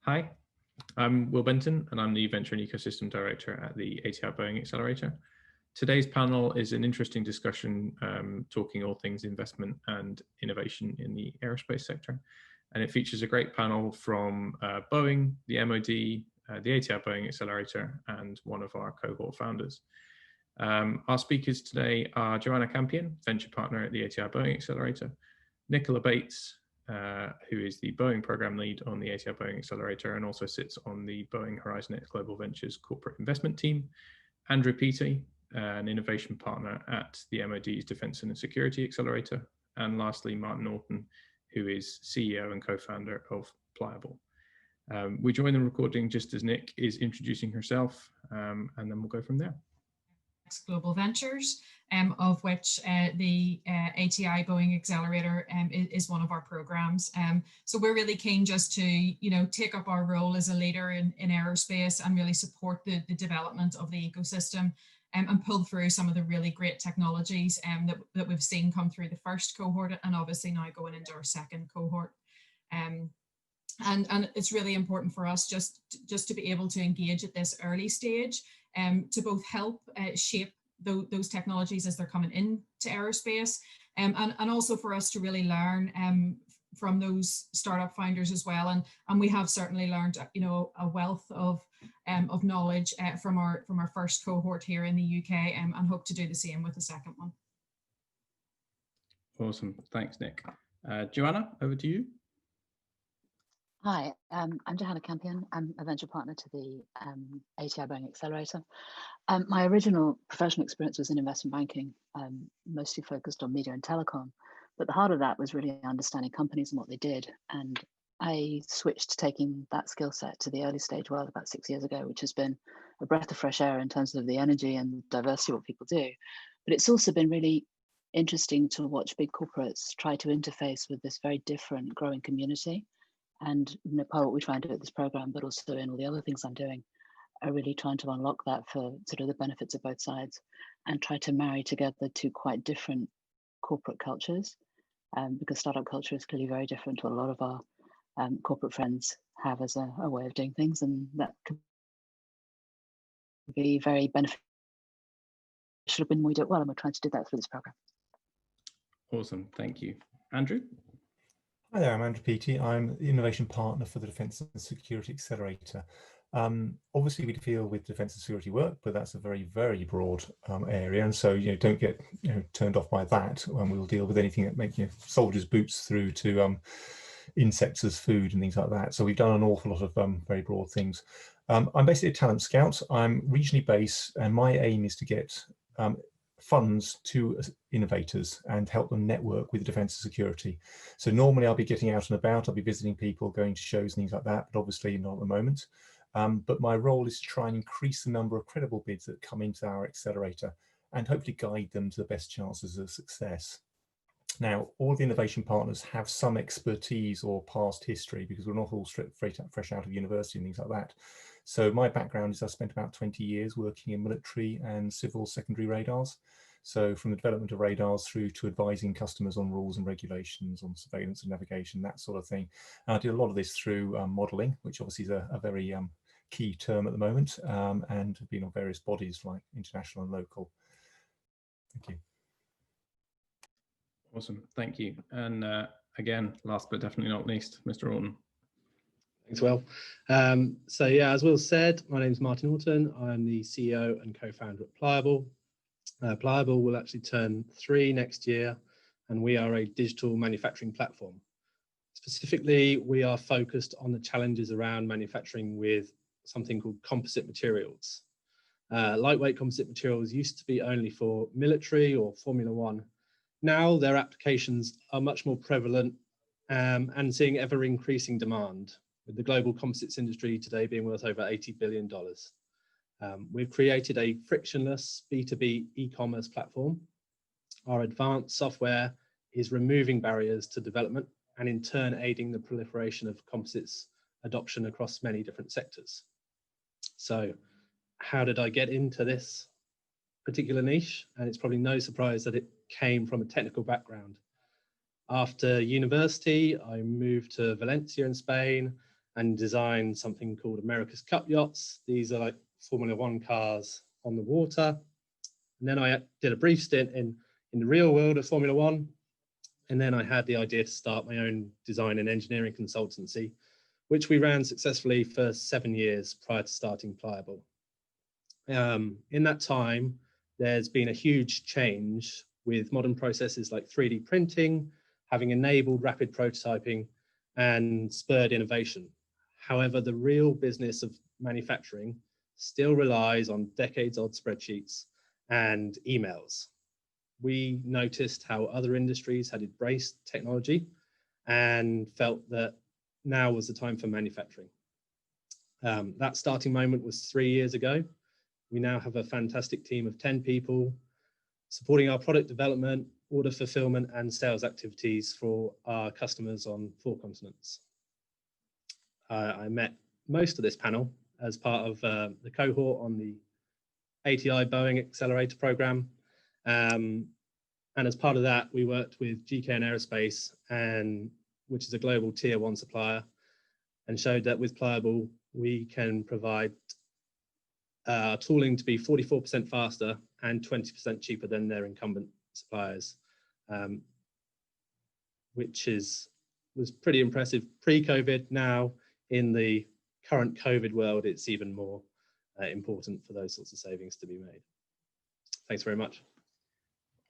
Hi, I'm Will Benton and I'm the Venture and Ecosystem Director at the ATI Boeing Accelerator. Today's panel is an interesting discussion talking all things investment and innovation in the aerospace sector. And it features a great panel from Boeing, the MOD, the ATI Boeing Accelerator, and one of our cohort founders. Our speakers today are Johanna Campion, Venture Partner at the ATI Boeing Accelerator, Nicola Bates, who is the Boeing Program Lead on the ATI Boeing Accelerator and also sits on the Boeing Horizon X Global Ventures Corporate Investment Team, Andrew Peaty, an Innovation Partner at the MOD's Defence and Security Accelerator, and lastly, Martin Oughton, who is CEO and co-founder of Plyable. We join the recording just as Nick is introducing herself, and then we'll go from there. Global Ventures, of which the ATI Boeing Accelerator is one of our programs. So we're really keen just to, take up our role as a leader in aerospace and really support the development of the ecosystem and pull through some of the really great technologies that we've seen come through the first cohort and obviously now going into our second cohort. And it's really important for us just to be able to engage at this early stage to both help shape those technologies as they're coming into aerospace, and also for us to really learn from those startup founders as well. And we have certainly learned, a wealth of knowledge from our first cohort here in the UK, and hope to do the same with the second one. Awesome, thanks, Nick. Johanna, over to you. Hi, I'm Johanna Campion. I'm a venture partner to the ATI Boeing Accelerator. My original professional experience was in investment banking, mostly focused on media and telecom. But the heart of that was really understanding companies and what they did. And I switched to taking that skill set to the early stage world about 6 years ago, which has been a breath of fresh air in terms of the energy and diversity of what people do. But it's also been really interesting to watch big corporates try to interface with this very different growing community. And part of what we try and do at this program, but also in all the other things I'm doing, are really trying to unlock that for sort of the benefits of both sides and try to marry together two quite different corporate cultures, because startup culture is clearly very different to a lot of our corporate friends have as a way of doing things, and that could be very beneficial when we do it well, and we're trying to do that through this program. Awesome, thank you. Andrew? Hi there, I'm Andrew Peaty. I'm the Innovation Partner for the Defence and Security Accelerator. Obviously, we deal with defence and security work, but that's a very, very broad area. And so, don't get turned off by that. We'll deal with anything that makes soldiers' boots through to insects as food and things like that. So we've done an awful lot of very broad things. I'm basically a talent scout. I'm regionally based, and my aim is to get funds to innovators and help them network with defence and security. So normally I'll be getting out and about, I'll be visiting people, going to shows and things like that, but obviously not at the moment. But my role is to try and increase the number of credible bids that come into our accelerator and hopefully guide them to the best chances of success. Now, all the innovation partners have some expertise or past history because we're not all fresh out of university and things like that. So my background is I spent about 20 years working in military and civil secondary radars. So from the development of radars through to advising customers on rules and regulations, on surveillance and navigation, that sort of thing. And I did a lot of this through modelling, which obviously is a very key term at the moment, and have been on various bodies like international and local. Thank you. Awesome, thank you. And again, last but definitely not least, Mr. Oughton. Thanks, Will. So yeah, as Will said, my name is Martin Oughton. I'm the CEO and co-founder at Plyable. Plyable will actually turn 3 next year, and we are a digital manufacturing platform. Specifically, we are focused on the challenges around manufacturing with something called composite materials. Lightweight composite materials used to be only for military or Formula One. Now their applications are much more prevalent and seeing ever increasing demand, with the global composites industry today being worth over $80 billion. We've created a frictionless B2B e-commerce platform. Our advanced software is removing barriers to development and in turn aiding the proliferation of composites adoption across many different sectors. So how did I get into this particular niche? And it's probably no surprise that it came from a technical background. After university, I moved to Valencia in Spain and designed something called America's Cup yachts. These are like Formula One cars on the water. And then I did a brief stint in the real world of Formula One. And then I had the idea to start my own design and engineering consultancy, which we ran successfully for 7 years prior to starting Plyable. In that time, there's been a huge change with modern processes like 3D printing, having enabled rapid prototyping and spurred innovation. However, the real business of manufacturing still relies on decades-old spreadsheets and emails. We noticed how other industries had embraced technology and felt that now was the time for manufacturing. That starting moment was 3 years ago. We now have a fantastic team of 10 people supporting our product development, order fulfillment, and sales activities for our customers on 4 continents. I met most of this panel as part of the cohort on the ATI Boeing Accelerator program. And as part of that, we worked with GKN Aerospace, which is a global tier 1 supplier, and showed that with Plyable, we can provide tooling to be 44% faster and 20% cheaper than their incumbent suppliers, which was pretty impressive pre-COVID. Now, in the current COVID world, it's even more important for those sorts of savings to be made. Thanks very much.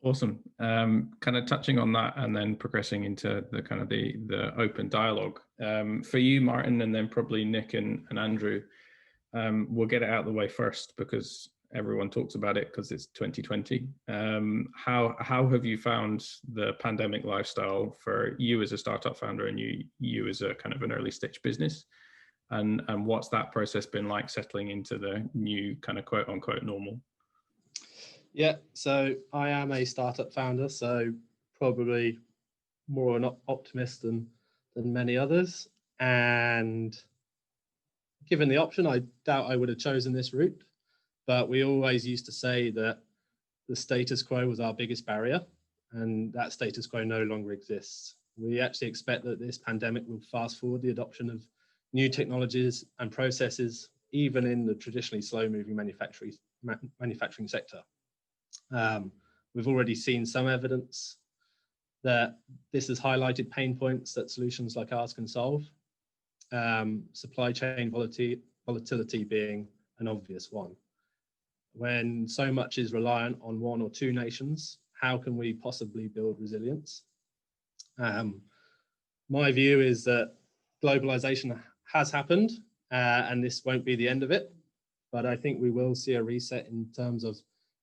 Awesome. Kind of touching on that and then progressing into the kind of the open dialogue. For you, Martin, and then probably Nick and Andrew, we'll get it out of the way first because everyone talks about it because it's 2020. How have you found the pandemic lifestyle for you as a startup founder and you as a kind of an early stage business? And what's that process been like settling into the new kind of quote unquote normal? Yeah, so I am a startup founder, so probably more an optimist than many others. And given the option, I doubt I would have chosen this route. But we always used to say that the status quo was our biggest barrier, and that status quo no longer exists. We actually expect that this pandemic will fast forward the adoption of new technologies and processes, even in the traditionally slow-moving manufacturing sector. We've already seen some evidence that this has highlighted pain points that solutions like ours can solve. Supply chain volatility being an obvious one. When so much is reliant on 1 or 2 nations, how can we possibly build resilience? My view is that globalization has happened, and this won't be the end of it, but I think we will see a reset in terms of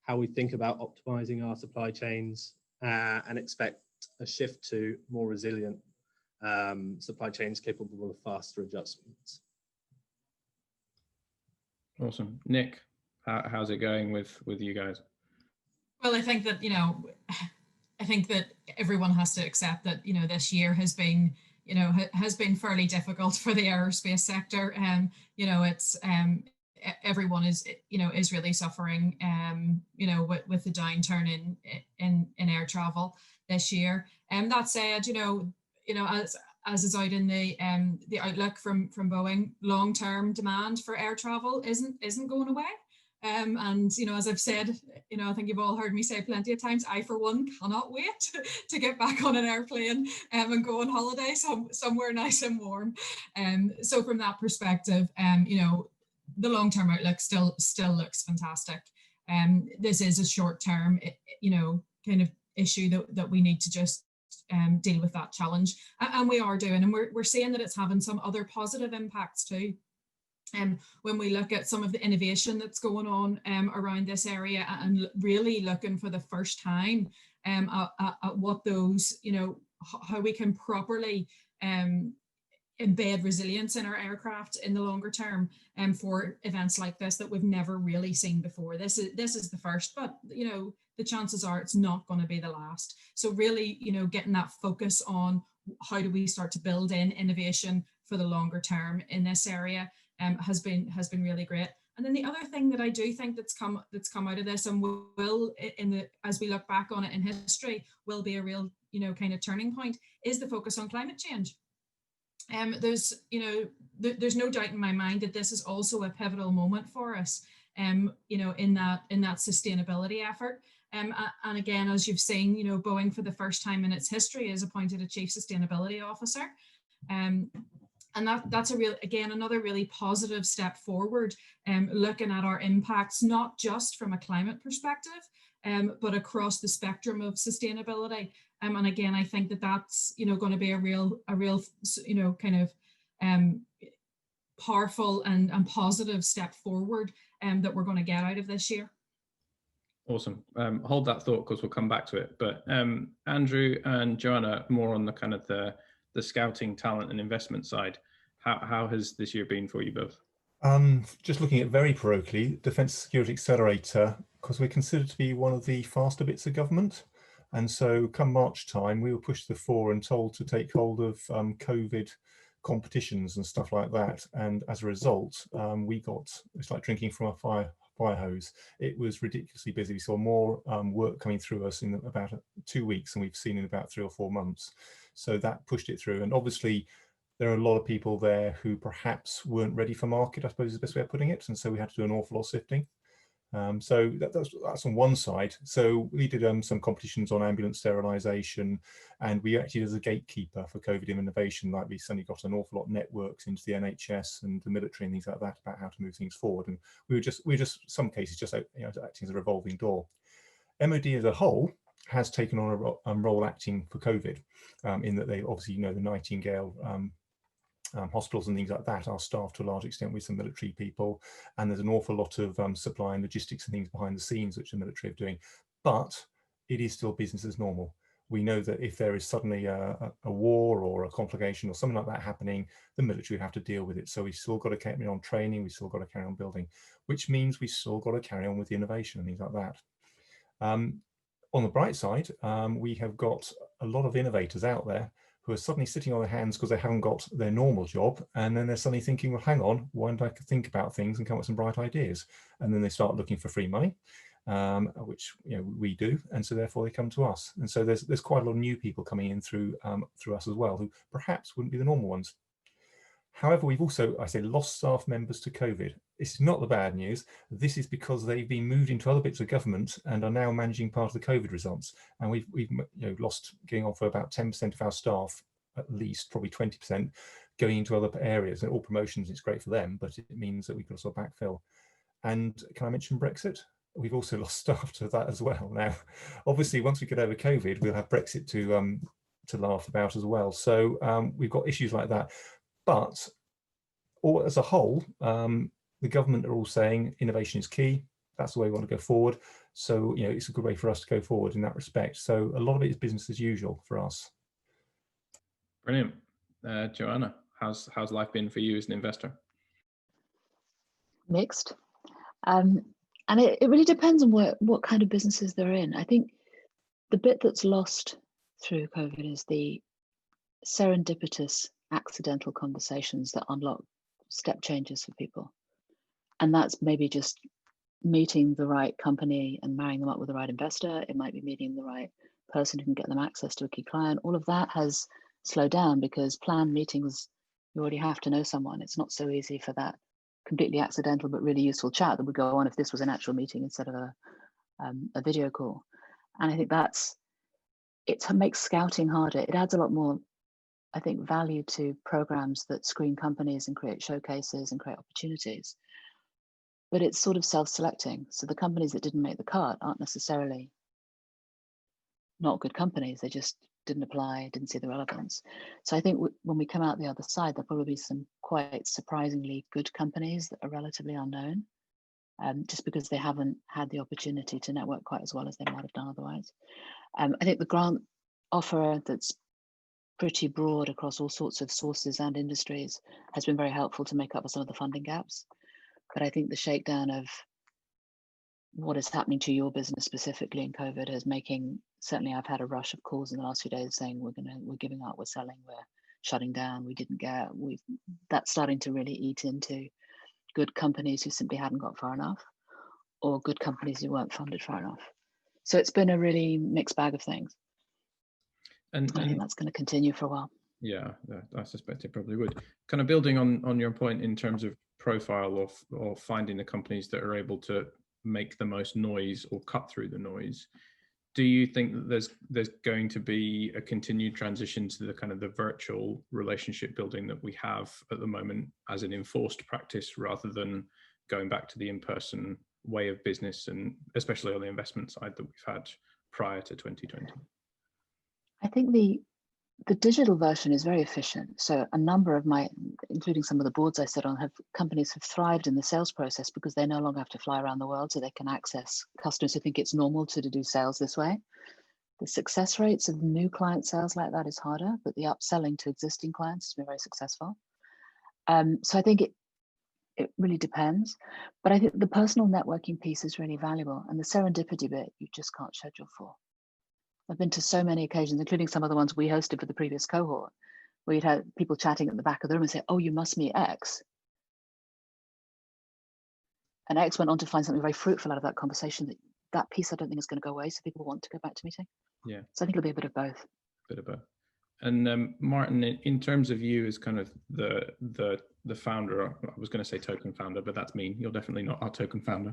how we think about optimizing our supply chains and expect a shift to more resilient supply chains capable of faster adjustments. Awesome. Nick, how's it going with you guys? Well, I think that, everyone has to accept that, this year has been, has been fairly difficult for the aerospace sector. It's everyone is really suffering, with the downturn in air travel this year. And that said, as is out in the outlook from Boeing, long-term demand for air travel isn't going away. And as I've said, I think you've all heard me say plenty of times, I for one cannot wait to get back on an airplane and go on holiday somewhere nice and warm. So from that perspective, the long-term outlook still looks fantastic. This is a short-term, kind of issue that we need to just deal with that challenge, and we are doing, and we're seeing that it's having some other positive impacts too. When we look at some of the innovation that's going on around this area, and really looking for the first time at what those, how we can properly embed resilience in our aircraft in the longer term, for events like this that we've never really seen before. This is the first, but the chances are it's not going to be the last. So really, getting that focus on how do we start to build in innovation for the longer term in this area has been really great. And then the other thing that I do think that's come out of this, and will as we look back on it in history, will be a real kind of turning point, is the focus on climate change. there's, there's no doubt in my mind that this is also a pivotal moment for us, in that sustainability effort. And again, as you've seen, Boeing for the first time in its history has appointed a chief sustainability officer. And that's another really positive step forward, looking at our impacts, not just from a climate perspective, but across the spectrum of sustainability. And again, I think that's going to be a real kind of powerful and positive step forward that we're going to get out of this year. Awesome. Hold that thought, because we'll come back to it. But Andrew and Johanna, more on the kind of the scouting, talent and investment side. How has this year been for you both? Just looking at very parochially, Defence and Security Accelerator, because we're considered to be one of the faster bits of government. And so come March time, we were pushed to the fore and told to take hold of COVID competitions and stuff like that. And as a result, it's like drinking from a fire hose. It was ridiculously busy. We saw more work coming through us in about 2 weeks than we've seen in about 3 or 4 months. So that pushed it through. And obviously, there are a lot of people there who perhaps weren't ready for market, I suppose is the best way of putting it. And so we had to do an awful lot of sifting. So that's on one side. So we did some competitions on ambulance sterilisation, and we acted as a gatekeeper for COVID innovation. Like, we suddenly got an awful lot of networks into the NHS and the military and things like that about how to move things forward. And we were just some cases just acting as a revolving door. MOD as a whole has taken on a role acting for COVID, in that they obviously, the Nightingale hospitals and things like that are staffed to a large extent with some military people, and there's an awful lot of supply and logistics and things behind the scenes which the military are doing, but it is still business as normal. We know that if there is suddenly a war or a complication or something like that happening, the military have to deal with it. So we've still got to carry on training, we've still got to carry on building, which means we've still got to carry on with the innovation and things like that. On the bright side, we have got a lot of innovators out there who are suddenly sitting on their hands because they haven't got their normal job, and then they're suddenly thinking, well, hang on, why don't I think about things and come up with some bright ideas? And then they start looking for free money, which we do, and so therefore they come to us. And so there's quite a lot of new people coming in through us as well, who perhaps wouldn't be the normal ones. However, we've also, lost staff members to COVID. It's not the bad news. This is because they've been moved into other bits of government and are now managing part of the COVID results. And we've lost, getting on for about 10% of our staff, at least probably 20%, going into other areas. And all promotions, it's great for them, but it means that we've got to sort of backfill. And can I mention Brexit? We've also lost staff to that as well. Now, obviously, once we get over COVID, we'll have Brexit to laugh about as well. So we've got issues like that. But as a whole, the government are all saying innovation is key. That's the way we want to go forward. So, it's a good way for us to go forward in that respect. So a lot of it is business as usual for us. Brilliant. Johanna, how's life been for you as an investor? Mixed. And it really depends on what kind of businesses they're in. I think the bit that's lost through COVID is the serendipitous accidental conversations that unlock step changes for people. And that's maybe just meeting the right company and marrying them up with the right investor. It might be meeting the right person who can get them access to a key client. All of that has slowed down because planned meetings, you already have to know someone. It's not so easy for that completely accidental but really useful chat that would go on if this was an actual meeting instead of a video call. And I think it makes scouting harder. It adds a lot more, I think, value to programs that screen companies and create showcases and create opportunities. But it's sort of self-selecting. So the companies that didn't make the cut aren't necessarily not good companies. They just didn't apply, didn't see the relevance. So I think when we come out the other side, there'll probably be some quite surprisingly good companies that are relatively unknown, just because they haven't had the opportunity to network quite as well as they might have done otherwise. I think the grant offer that's pretty broad across all sorts of sources and industries has been very helpful to make up for some of the funding gaps. But I think the shakedown of what is happening to your business specifically in COVID is certainly I've had a rush of calls in the last few days saying we're giving up, we're selling, we're shutting down, that's starting to really eat into good companies who simply hadn't got far enough, or good companies who weren't funded far enough. So it's been a really mixed bag of things. And I think that's going to continue for a while. Yeah, I suspect it probably would. Kind of building on your point in terms of profile or finding the companies that are able to make the most noise or cut through the noise. Do you think that there's going to be a continued transition to the kind of the virtual relationship building that we have at the moment as an enforced practice, rather than going back to the in-person way of business, and especially on the investment side that we've had prior to 2020? I think the digital version is very efficient. So a number of my, including some of the boards I sit on, companies have thrived in the sales process because they no longer have to fly around the world, so they can access customers who think it's normal to do sales this way. The success rates of new client sales like that is harder, but the upselling to existing clients has been very successful. So I think it really depends, but I think the personal networking piece is really valuable, and the serendipity bit you just can't schedule for. I've been to so many occasions, including some of the ones we hosted for the previous cohort, where you'd had people chatting at the back of the room and say, oh, you must meet X. And X went on to find something very fruitful out of that conversation. That piece I don't think is going to go away, so people want to go back to meeting. Yeah. So I think it'll be a bit of both. Bit of both. And Martin, in terms of you as kind of the founder, I was going to say token founder, but that's mean. You're definitely not our token founder.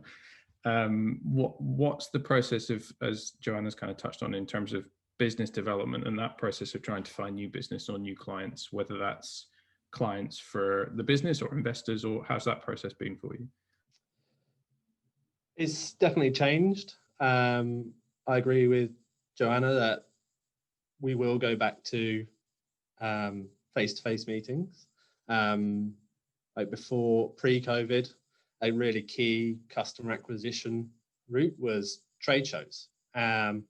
What's the process of, as Johanna's kind of touched on, in terms of business development and that process of trying to find new business or new clients, whether that's clients for the business or investors, or how's that process been for you? It's definitely changed. I agree with Johanna that we will go back to face-to-face meetings. Like before, pre-COVID, a really key customer acquisition route was trade shows. They're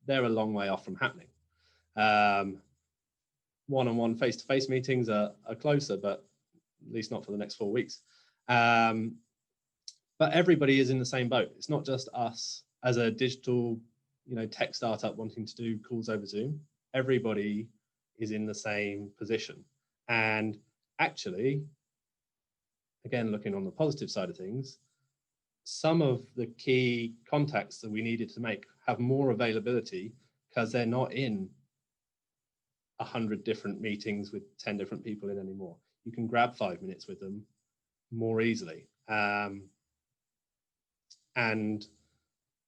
a long way off from happening. One-on-one face-to-face meetings are closer, but at least not for the next 4 weeks. But everybody is in the same boat. It's not just us as a digital, tech startup wanting to do calls over Zoom. Everybody is in the same position. And actually, again, looking on the positive side of things, some of the key contacts that we needed to make have more availability because they're not in 100 different meetings with 10 different people in anymore. You can grab 5 minutes with them more easily. And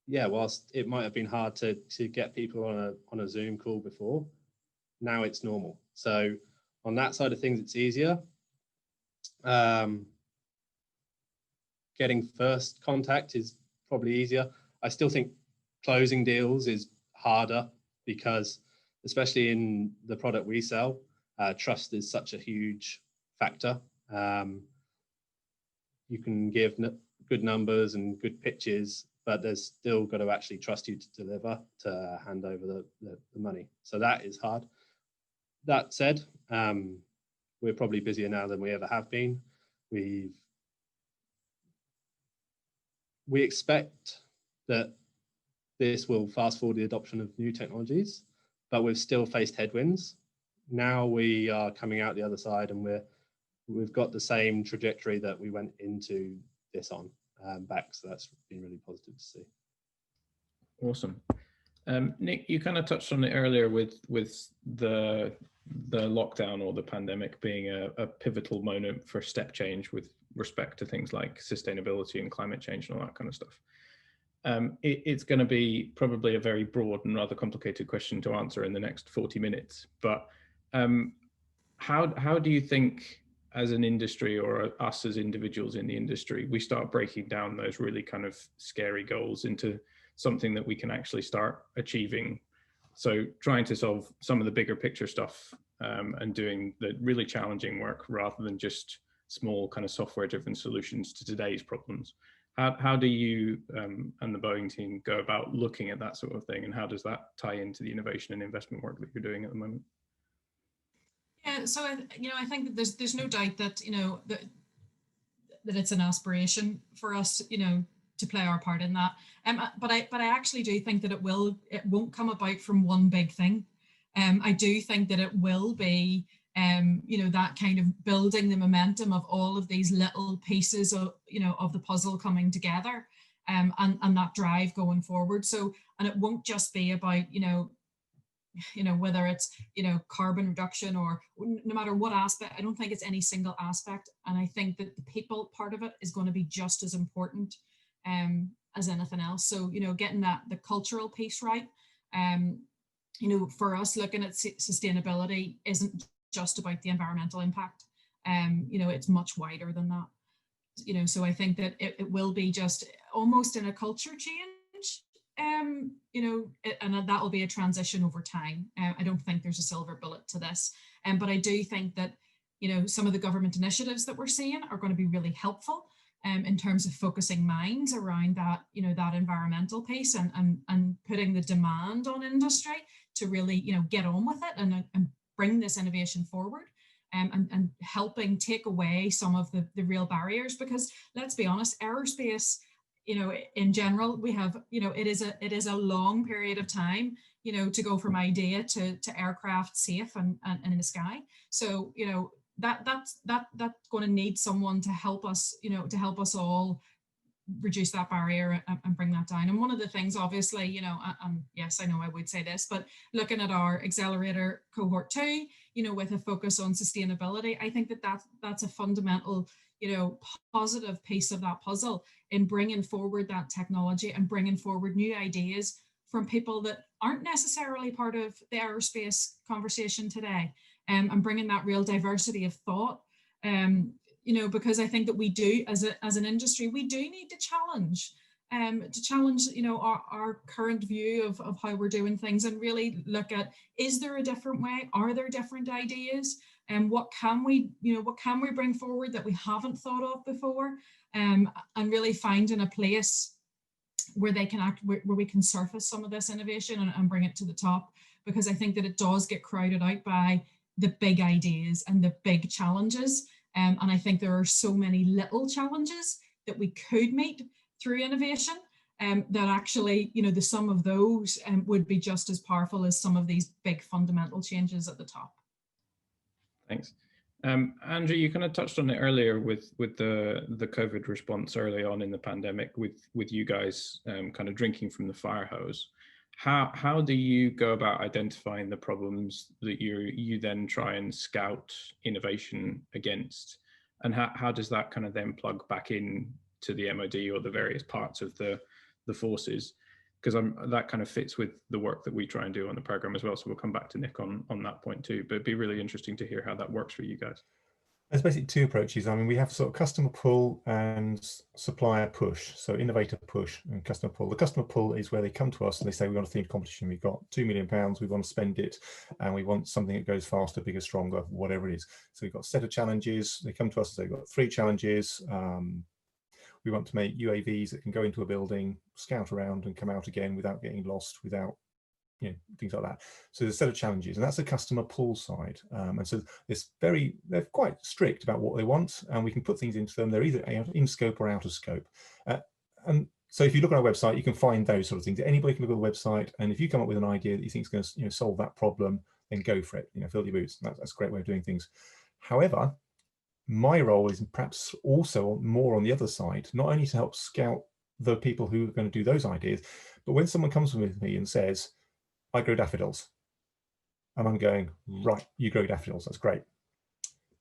yeah, whilst it might have been hard to get people on a Zoom call before, now it's normal. So on that side of things, it's easier. Getting first contact is probably easier. I still think closing deals is harder because, especially in the product we sell, trust is such a huge factor. You can give good numbers and good pitches, but there's still got to actually trust you to deliver, to hand over the money. So that is hard. That said, we're probably busier now than we ever have been. We expect that this will fast forward the adoption of new technologies, but we've still faced headwinds. Now we are coming out the other side, and we've got the same trajectory that we went into this on back. So that's been really positive to see. Awesome. Nick, you kind of touched on it earlier with the lockdown or the pandemic being a pivotal moment for step change with respect to things like sustainability and climate change and all that kind of stuff. It's going to be probably a very broad and rather complicated question to answer in the next 40 minutes. But how do you think, as an industry or us as individuals in the industry, we start breaking down those really kind of scary goals into something that we can actually start achieving? So trying to solve some of the bigger picture stuff and doing the really challenging work rather than just small kind of software driven solutions to today's problems. How do you and the Boeing team go about looking at that sort of thing, and how does that tie into the innovation and investment work that you're doing at the moment? Yeah, so I think that there's no doubt that that it's an aspiration for us, to play our part in that. But I actually do think that it won't come about from one big thing. I do think that it will be that kind of building the momentum of all of these little pieces of of the puzzle coming together, and that drive going forward. So, and it won't just be about whether it's, carbon reduction or no matter what aspect. I don't think it's any single aspect. And I think that the people part of it is going to be just as important as anything else. So, getting the cultural piece right. For us, looking at sustainability isn't just about the environmental impact. It's much wider than that. So I think that it will be just almost in a culture change. And that will be a transition over time. I don't think there's a silver bullet to this. But I do think that, some of the government initiatives that we're seeing are going to be really helpful in terms of focusing minds around that, that environmental piece and putting the demand on industry to really, get on with it and bring this innovation forward. And helping take away some of the real barriers, because let's be honest, aerospace, in general, we have, it is a long period of time, to go from idea to aircraft safe and in the sky. So, that's going to need someone to help us, to help us all reduce that barrier and bring that down. And one of the things, obviously, yes, I know I would say this, but looking at our accelerator cohort 2, with a focus on sustainability, I think that's a fundamental, positive piece of that puzzle in bringing forward that technology and bringing forward new ideas from people that aren't necessarily part of the aerospace conversation today, and bringing that real diversity of thought. Because I think that we do, as an industry, we do need to challenge, our current view of how we're doing things, and really look at, is there a different way? Are there different ideas? And what can we bring forward that we haven't thought of before? And really finding a place where they can where we can surface some of this innovation and bring it to the top, because I think that it does get crowded out by the big ideas and the big challenges. And I think there are so many little challenges that we could meet through innovation, that actually, the sum of those would be just as powerful as some of these big fundamental changes at the top. Thanks. Andrew, you kind of touched on it earlier with the COVID response early on in the pandemic, with you guys kind of drinking from the fire hose. How do you go about identifying the problems that you then try and scout innovation against, and how does that kind of then plug back in to the MOD or the various parts of the forces? Because that kind of fits with the work that we try and do on the program as well. So we'll come back to Nick on that point too, but it'd be really interesting to hear how that works for you guys. There's basically two approaches. I mean, we have sort of customer pull and supplier push. So innovator push and customer pull. The customer pull is where they come to us and they say, we want a themed competition. We've got £2 million, we want to spend it, and we want something that goes faster, bigger, stronger, whatever it is. So we've got a set of challenges. They come to us and say, we've got 3 challenges. We want to make UAVs that can go into a building, scout around and come out again without getting lost, without, things like that. So there's a set of challenges, and that's the customer pull side. And so they're quite strict about what they want, and we can put things into them. They're either in scope or out of scope. And so if you look on our website, you can find those sort of things. Anybody can look at the website, and if you come up with an idea that you think is going to solve that problem, then go for it. Fill your boots. That's a great way of doing things. However, my role is perhaps also more on the other side, not only to help scout the people who are going to do those ideas, but when someone comes with me and says, I grow daffodils, and I'm going, right, you grow daffodils, that's great.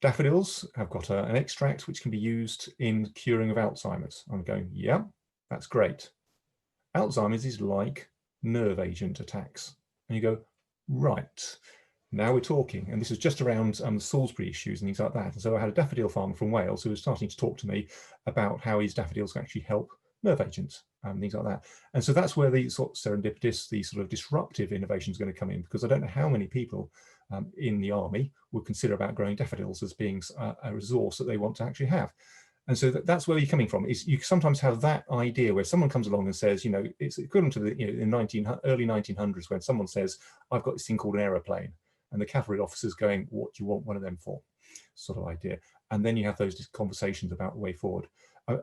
Daffodils have got an extract which can be used in curing of Alzheimer's. I'm going, yeah, that's great. Alzheimer's is like nerve agent attacks. And you go, right. Now we're talking, and this is just around the Salisbury issues and things like that. And so I had a daffodil farmer from Wales who was starting to talk to me about how his daffodils can actually help nerve agents and things like that. And so that's where the sort of serendipitous, the sort of disruptive innovation is going to come in, because I don't know how many people in the army would consider about growing daffodils as being a resource that they want to actually have. And so that's where you're coming from. Is you sometimes have that idea where someone comes along and says, it's equivalent to the in early 1900s when someone says, I've got this thing called an aeroplane. And the cavalry officer's going, what do you want one of them for? Sort of idea. And then you have those conversations about the way forward.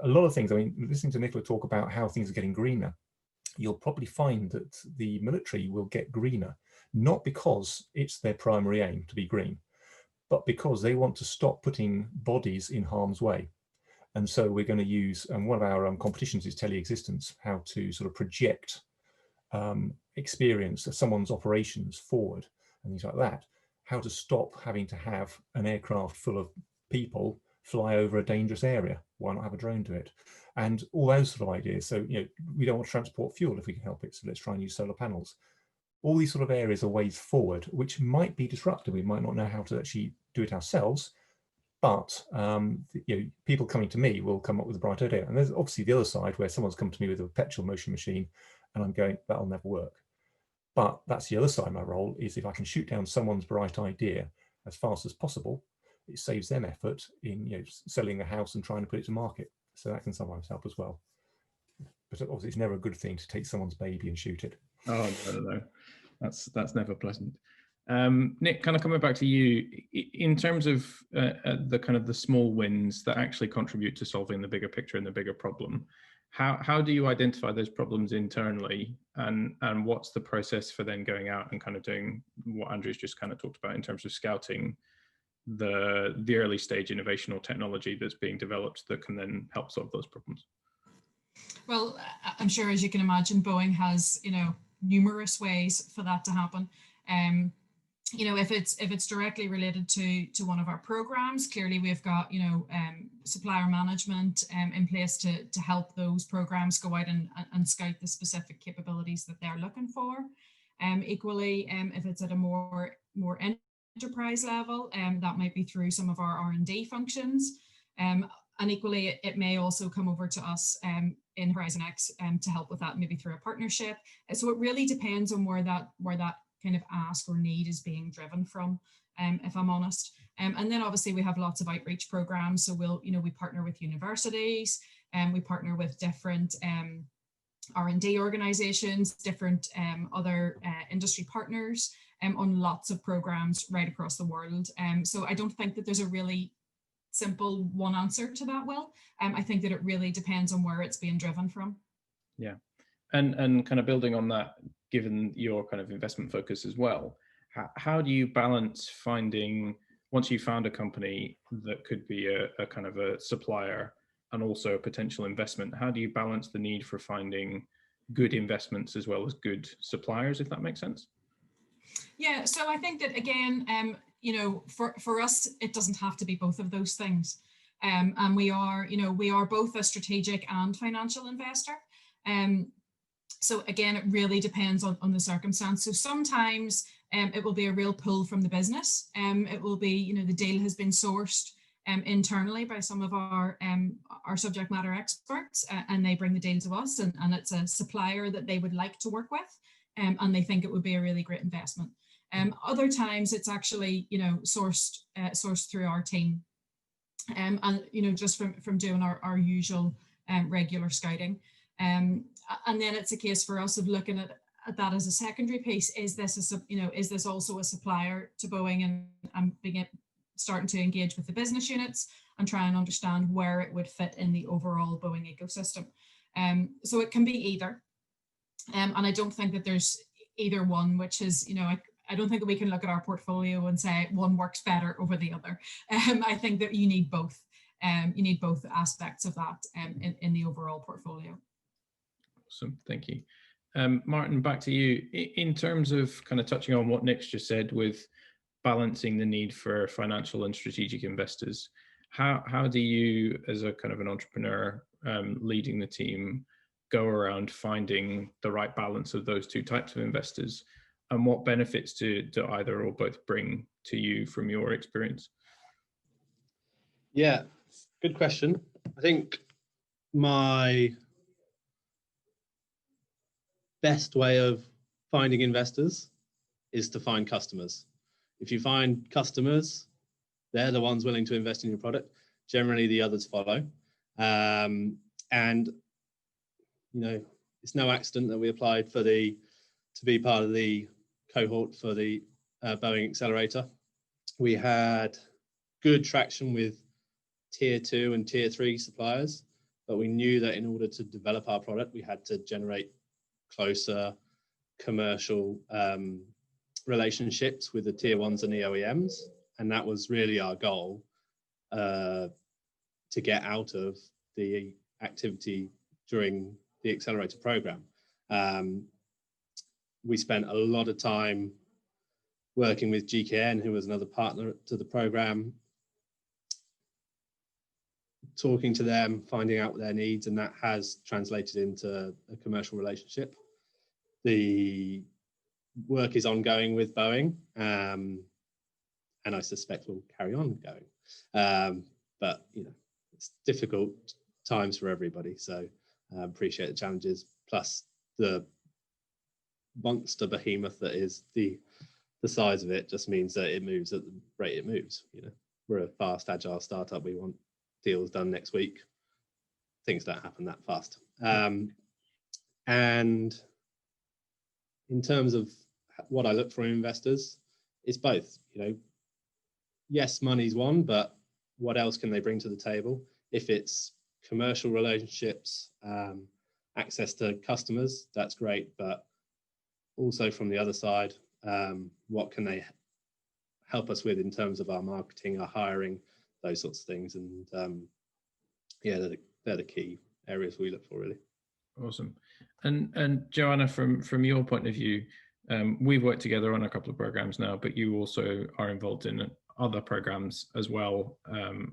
A lot of things, I mean, listening to Nicola talk about how things are getting greener, you'll probably find that the military will get greener, not because it's their primary aim to be green, but because they want to stop putting bodies in harm's way. And so we're going to use, and one of our competitions is teleexistence, how to sort of project experience of someone's operations forward and things like that, how to stop having to have an aircraft full of people fly over a dangerous area. Why not have a drone do it? And all those sort of ideas. So, we don't want to transport fuel if we can help it, so let's try and use solar panels. All these sort of areas are ways forward, which might be disruptive. We might not know how to actually do it ourselves, but people coming to me will come up with a bright idea. And there's obviously the other side where someone's come to me with a perpetual motion machine and I'm going, that'll never work. But that's the other side of my role, is if I can shoot down someone's bright idea as fast as possible, it saves them effort in selling a house and trying to put it to market. So that can sometimes help as well. But obviously it's never a good thing to take someone's baby and shoot it. Oh, no. That's never pleasant. Nick, kind of coming back to you, in terms of the kind of the small wins that actually contribute to solving the bigger picture and the bigger problem, how do you identify those problems internally, and what's the process for then going out and kind of doing what Andrew's just kind of talked about in terms of scouting the early stage innovation or technology that's being developed that can then help solve those problems? Well, I'm sure, as you can imagine, Boeing has numerous ways for that to happen. If it's directly related to one of our programs, clearly we've got supplier management in place to help those programs go out and scout the specific capabilities that they're looking for. Equally, if it's at a more enterprise level, that might be through some of our R&D functions. And equally, it may also come over to us in Horizon X to help with that, maybe through a partnership. So it really depends on where that kind of ask or need is being driven from, if I'm honest. And then obviously we have lots of outreach programs. So we partner with universities, and we partner with different R&D organizations, different other industry partners on lots of programs right across the world. So I don't think that there's a really simple one answer to that, Will. I think that it really depends on where it's being driven from. Yeah, and kind of building on that, given your kind of investment focus as well, how do you balance finding, once you found a company that could be a kind of a supplier and also a potential investment, how do you balance the need for finding good investments as well as good suppliers, if that makes sense? Yeah, so I think that, again, for us, it doesn't have to be both of those things. And we are both a strategic and financial investor. So again, it really depends on the circumstance. So sometimes it will be a real pull from the business. It will be, the deal has been sourced internally by some of our subject matter experts, and they bring the deal to us, and it's a supplier that they would like to work with, and they think it would be a really great investment. Other times it's actually, sourced through our team, and just from doing our usual regular scouting. And then it's a case for us of looking at that as a secondary piece. Is this also a supplier to Boeing, and starting to engage with the business units and try and understand where it would fit in the overall Boeing ecosystem. So it can be either. And I don't think that there's either one, which is, I don't think that we can look at our portfolio and say one works better over the other. I think that you need both. You need both aspects of that in the overall portfolio. Awesome, thank you. Martin, back to you. In terms of kind of touching on what Nick's just said with balancing the need for financial and strategic investors, how do you, as a kind of an entrepreneur leading the team, go around finding the right balance of those two types of investors, and what benefits do either or both bring to you from your experience? Yeah, good question. I think my best way of finding investors is to find customers. If you find customers, they're the ones willing to invest in your product. Generally, the others follow. And it's no accident that we applied to be part of the cohort for the Boeing Accelerator. We had good traction with tier 2 and tier 3 suppliers, but we knew that in order to develop our product, we had to generate closer commercial relationships with the tier 1s and the OEMs. And that was really our goal to get out of the activity during the Accelerator program. we spent a lot of time working with GKN, who was another partner to the program, talking to them, finding out their needs, and that has translated into a commercial relationship. The work is ongoing with Boeing, and I suspect will carry on going. But you know, it's difficult times for everybody, so appreciate the challenges, plus the monster behemoth that is the size of it just means that it moves at the rate it moves. You know, we're a fast, agile startup. We want deals done next week. Things don't happen that fast. And in terms of what I look for in investors, it's both. You know, yes, money's one, but what else can they bring to the table? If it's commercial relationships, access to customers, that's great. But also from the other side, what can they help us with in terms of our marketing, our hiring, those sorts of things? And yeah, they're the key areas we look for, really. Awesome. And Johanna, from your point of view, we've worked together on a couple of programs now, but you also are involved in other programs as well,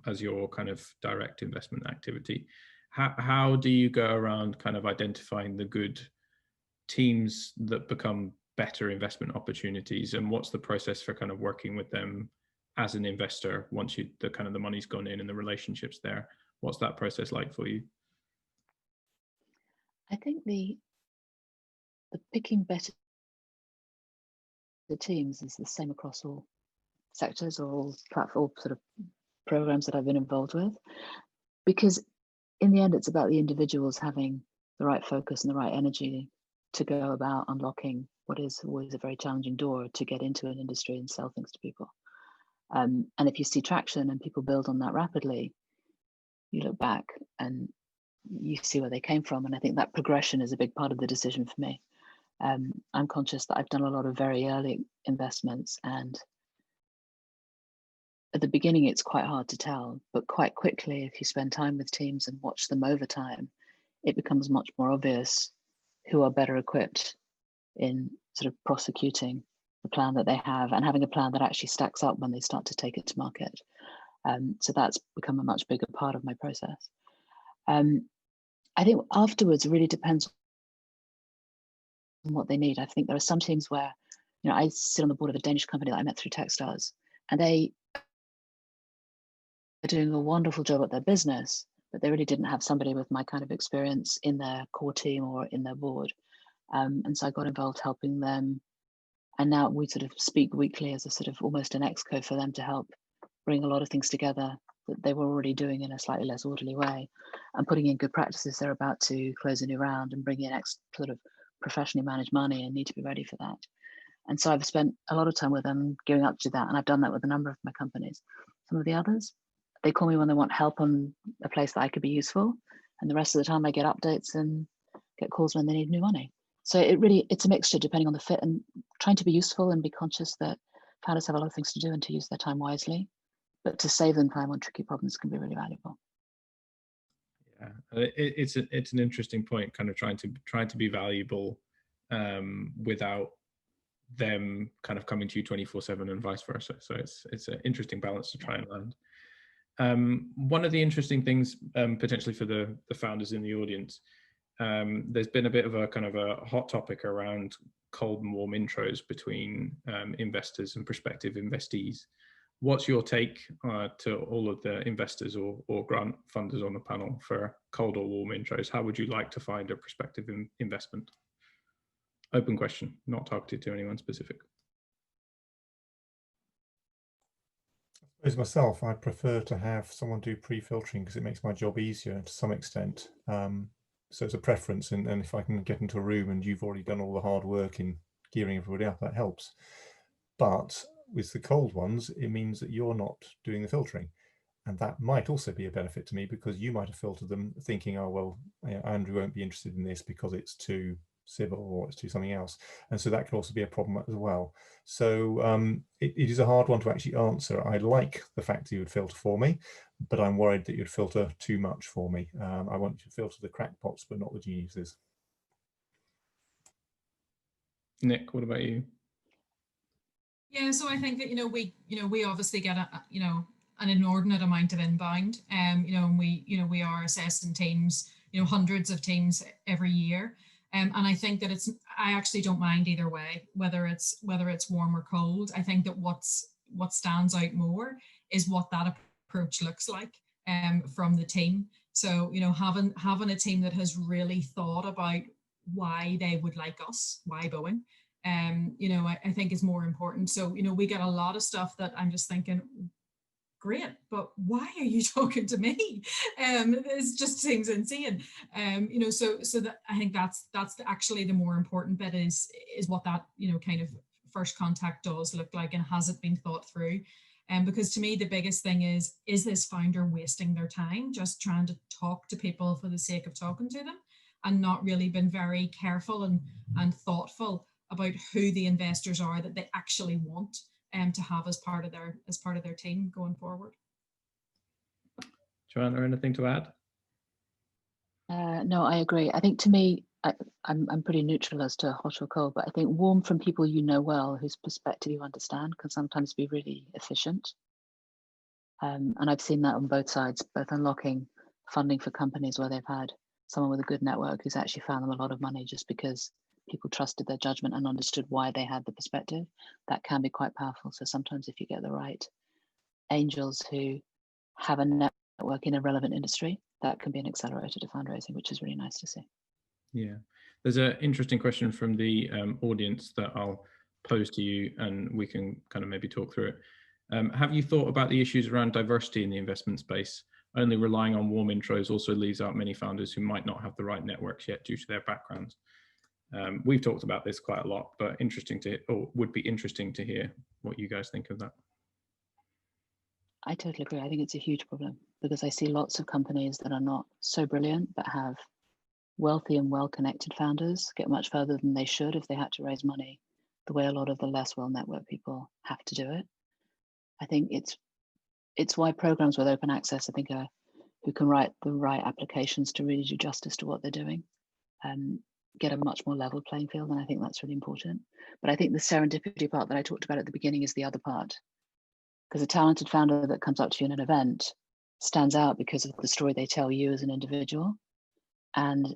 as your kind of direct investment activity. How do you go around kind of identifying the good teams that become better investment opportunities, and what's the process for kind of working with them as an investor once the money's gone in and the relationships there? What's that process like for you? I think the picking better teams is the same across all sectors or all platform sort of programs that I've been involved with, because in the end it's about the individuals having the right focus and the right energy to go about unlocking what is always a very challenging door to get into an industry and sell things to people. And if you see traction and people build on that rapidly, you look back and you see where they came from. And I think that progression is a big part of the decision for me. I'm conscious that I've done a lot of very early investments, and at the beginning it's quite hard to tell, but quite quickly, if you spend time with teams and watch them over time, it becomes much more obvious who are better equipped in sort of prosecuting the plan that they have and having a plan that actually stacks up when they start to take it to market. So that's become a much bigger part of my process. I think afterwards it really depends on what they need. I think there are some teams where, you know, I sit on the board of a Danish company that I met through Techstars, and they are doing a wonderful job at their business, but they really didn't have somebody with my kind of experience in their core team or in their board. And so I got involved helping them. And now we sort of speak weekly as a sort of almost an exco for them to help bring a lot of things together that they were already doing in a slightly less orderly way, and putting in good practices. They're about to close a new round and bring in sort of professionally managed money and need to be ready for that. And so I've spent a lot of time with them gearing up to that. And I've done that with a number of my companies. Some of the others, they call me when they want help on a place that I could be useful. And the rest of the time I get updates and get calls when they need new money. So it's a mixture depending on the fit, and trying to be useful and be conscious that founders have a lot of things to do and to use their time wisely, but to save them time on tricky problems can be really valuable. Yeah, it's an interesting point, kind of trying to be valuable without them kind of coming to you 24/7 and vice versa. So it's an interesting balance to try and land. One of the interesting things potentially for the founders in the audience, there's been a bit of a kind of a hot topic around cold and warm intros between investors and prospective investees. What's your take to all of the investors or grant funders on the panel for cold or warm intros? How would you like to find a prospective investment? Open question, not targeted to anyone specific. I suppose myself, I prefer to have someone do pre-filtering because it makes my job easier to some extent. So it's a preference, and if I can get into a room and you've already done all the hard work in gearing everybody up, that helps. But with the cold ones, it means that you're not doing the filtering. And that might also be a benefit to me, because you might have filtered them thinking, oh, well, Andrew won't be interested in this because it's too civil or it's too something else. And so that could also be a problem as well. So it is a hard one to actually answer. I like the fact that you would filter for me, but I'm worried that you'd filter too much for me. I want you to filter the crackpots, but not the geniuses. Nick, what about you? Yeah, so I think that we obviously get an inordinate amount of inbound, and we are assessing teams, hundreds of teams every year, and I think that I actually don't mind either way, whether it's warm or cold. I think that what stands out more is what that approach looks like from the team. So having a team that has really thought about why they would like us, why Boeing. I think is more important. So, we get a lot of stuff that I'm just thinking, great, but why are you talking to me? It just seems insane. So that I think that's actually the more important bit is what that, kind of first contact does look like, and has it been thought through? Because to me, the biggest thing is this founder wasting their time just trying to talk to people for the sake of talking to them, and not really been very careful and thoughtful about who the investors are that they actually want to have as part of their team going forward. Johanna, anything to add? No, I agree. I think to me, I'm pretty neutral as to hot or cold, but I think warm from people you know well, whose perspective you understand, can sometimes be really efficient. And I've seen that on both sides, both unlocking funding for companies where they've had someone with a good network who's actually found them a lot of money just because people trusted their judgment and understood why they had the perspective. That can be quite powerful. So sometimes if you get the right angels who have a network in a relevant industry, that can be an accelerator to fundraising, which is really nice to see. Yeah, there's an interesting question from the audience that I'll pose to you, and we can kind of maybe talk through it. Have you thought about the issues around diversity in the investment space? Only relying on warm intros also leaves out many founders who might not have the right networks yet due to their backgrounds. We've talked about this quite a lot, but would be interesting to hear what you guys think of that. I totally agree. I think it's a huge problem because I see lots of companies that are not so brilliant, but have wealthy and well-connected founders get much further than they should if they had to raise money the way a lot of the less well-networked people have to do it. I think it's why programs with open access, I think, who can write the right applications to really do justice to what they're doing, get a much more level playing field, and I think that's really important. But I think the serendipity part that I talked about at the beginning is the other part, because a talented founder that comes up to you in an event stands out because of the story they tell you as an individual, and